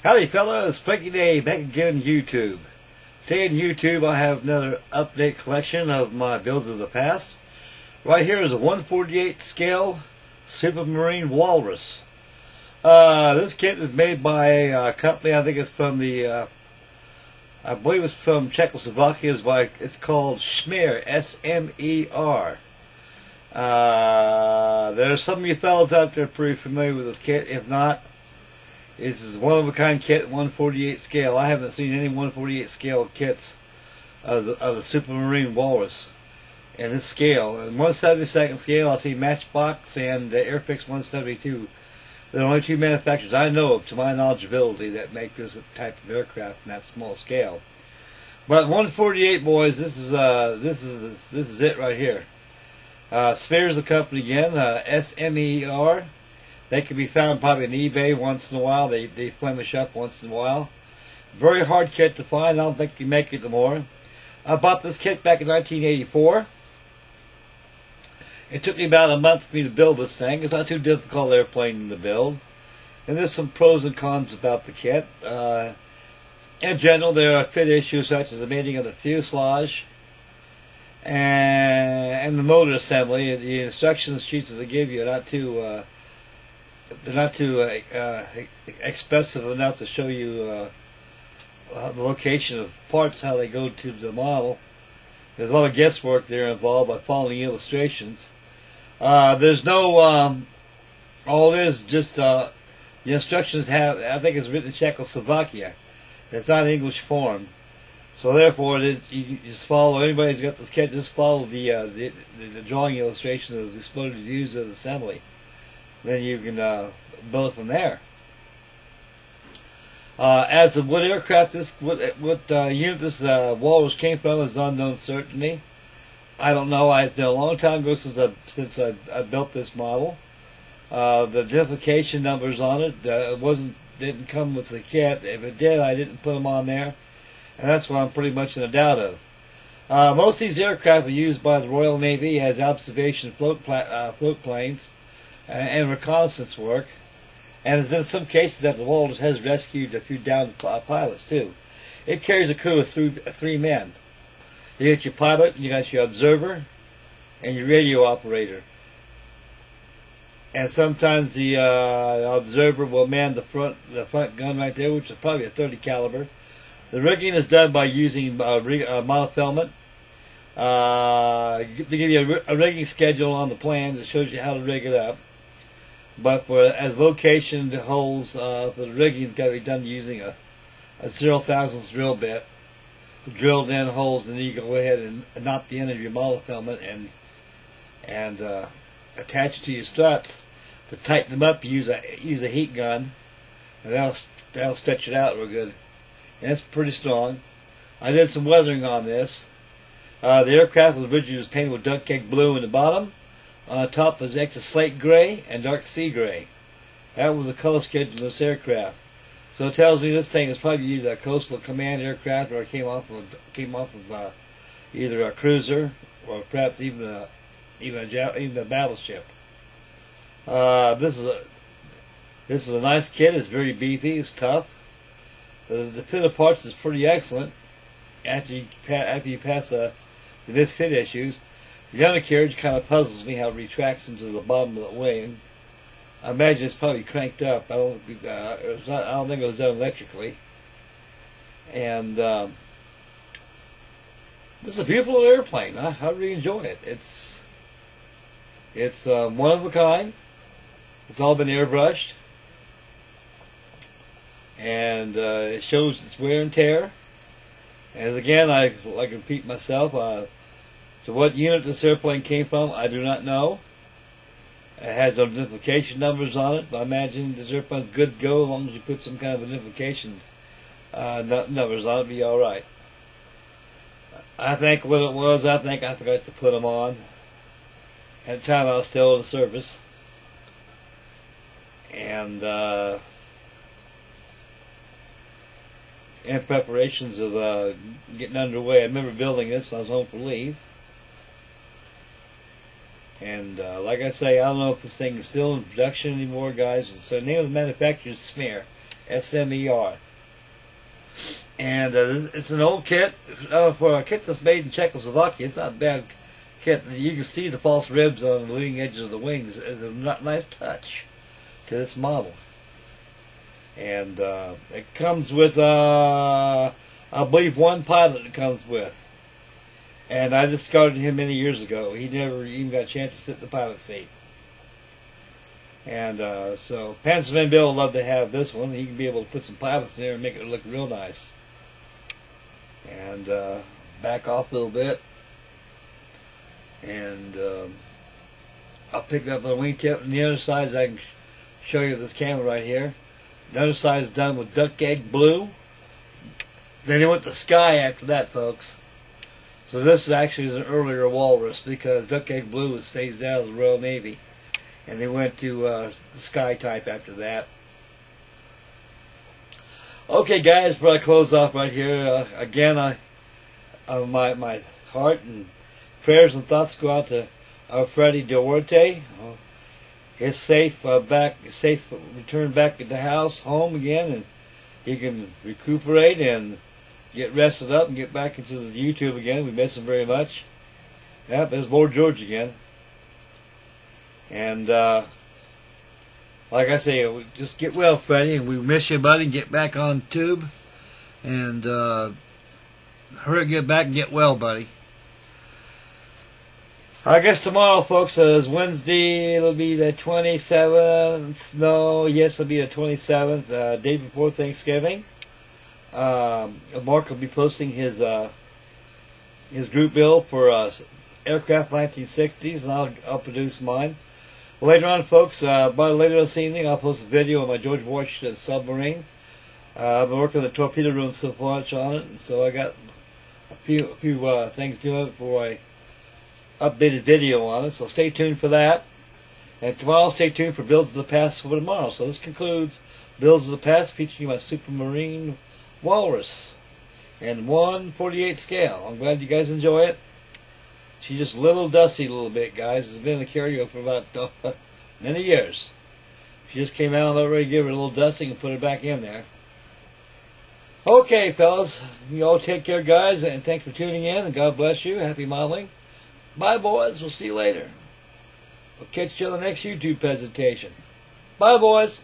Howdy fellas, Frankie Day back again on YouTube. Today on YouTube I have another update collection of my builds of the past. Right here is a 1/48 scale Supermarine Walrus. This kit is made by a company, I think it's from the, I believe it's from Czechoslovakia. It's called Smer, S-M-E-R. There are some of you fellas out there pretty familiar with this kit. If not, this is one of a kind kit, 1/48 scale. I haven't seen any 1/48 scale kits of the Supermarine Walrus in this scale. In 1/72 scale, I see Matchbox and Airfix 172. There are only two manufacturers I know of, to my knowledgeability, that make this type of aircraft in that small scale. But 1/48, boys, this is it right here. Smer is the company again, S-M-E-R. They can be found probably on eBay once in a while. They flemish up once in a while. Very hard kit to find. I don't think they make it anymore. I bought this kit back in 1984. It took me about a month for me to build this thing. It's not too difficult airplane to build. And there's some pros and cons about the kit. In general, there are fit issues such as the mating of the fuselage and the motor assembly. The instruction sheets that they give you are not too they're not too expressive enough to show you the location of parts, how they go to the model. There's a lot of guesswork there involved by following the illustrations. There's no, all it is just the instructions have, I think it's written in Czechoslovakia. It's not English form. So therefore, you just follow, anybody's got this kit, just follow the drawing illustration of the exploded views of the assembly. Then you can build it from there. As of what aircraft what unit this Walrus came from is unknown certainty. I don't know. It's been a long time ago since I built this model. The identification numbers on it didn't come with the kit. If it did, I didn't put them on there, and that's what I'm pretty much in a doubt of. Most of these aircraft are used by the Royal Navy as observation float planes and reconnaissance work. And there's been some cases that the Walrus has rescued a few downed pilots too. It carries a crew of three men. You got your pilot, you got your observer, and your radio operator. And sometimes the observer will man the front gun right there, which is probably a 30 caliber. The rigging is done by using monofilament. They give you a rigging schedule on the plans that shows you how to rig it up. But as location holes for the rigging, it's got to be done using a 0,000th drill bit, drilled in holes, and then you go ahead and knot the end of your monofilament and attach it to your struts. To tighten them up, you use a heat gun, and that'll stretch it out real good. And it's pretty strong. I did some weathering on this. The aircraft was painted with duck egg blue in the bottom. On the top was extra slate gray and dark sea gray. That was the color schedule of this aircraft. So it tells me this thing is probably either a coastal command aircraft or it came off of either a cruiser or perhaps even a battleship. This is a nice kit. It's very beefy. It's tough. The fit of parts is pretty excellent. After you pass the misfit issues. The undercarriage kind of puzzles me how it retracts into the bottom of the wing. I imagine it's probably cranked up. I don't think it was done electrically. And this is a beautiful airplane. I really enjoy it. It's one of a kind. It's all been airbrushed, and it shows its wear and tear. And again, I repeat myself. So what unit this airplane came from, I do not know. It has no identification numbers on it, but I imagine this airplane's good to go as long as you put some kind of identification numbers on it, it'll be alright. I think what it was, I forgot to put them on. At the time I was still in the service. And in preparations of getting underway. I remember building this when I was home for leave. And like I say, I don't know if this thing is still in production anymore, guys. So the name of the manufacturer is Smer, Smer. And it's an old kit. For a kit that's made in Czechoslovakia, it's not a bad kit. You can see the false ribs on the leading edges of the wings. It's a nice touch to this model. And it comes with, I believe, one pilot it comes with. And I discarded him many years ago. He never even got a chance to sit in the pilot seat. And so Panzerman Bill would love to have this one. He can be able to put some pilots in there and make it look real nice. And back off a little bit. And I'll pick up the wingtip. And the other side, I can show you this camera right here. The other side is done with duck egg blue. Then he went to sky after that, folks. So this actually is an earlier Walrus because duck egg blue was phased out of the Royal Navy. And they went to the sky type after that. Okay, guys, before I close off right here, again, my heart and prayers and thoughts go out to our Freddie Duarte. His safe return back at the house, home again, and he can recuperate and get rested up and get back into the YouTube again. We miss him very much. Yeah, there's Lord George again. And like I say, just get well, Freddie, and we miss you, buddy. Get back on tube, and hurry, get back and get well, buddy. I guess tomorrow, folks, is Wednesday. It'll be the 27th. No, yes, it'll be the 27th, day before Thanksgiving. Mark will be posting his group bill for aircraft 1960s, and I'll produce mine. Later on, folks, by later this evening, I'll post a video of my George Washington submarine. I've been working the torpedo room so much on it, and so I got a few things doing before I updated video on it. So stay tuned for that. And tomorrow, stay tuned for Builds of the Past for tomorrow. So this concludes Builds of the Past featuring my Supermarine Walrus and 1/48 scale. I'm glad you guys enjoy it. She's just a little dusty a little bit, guys. It's been a carrier for about many years. She just came out and already gave her a little dusting and put her back in there. Okay, fellas. You all take care, guys, and thanks for tuning in, and God bless you. Happy modeling. Bye, boys. We'll see you later. We'll catch you on the next YouTube presentation. Bye, boys.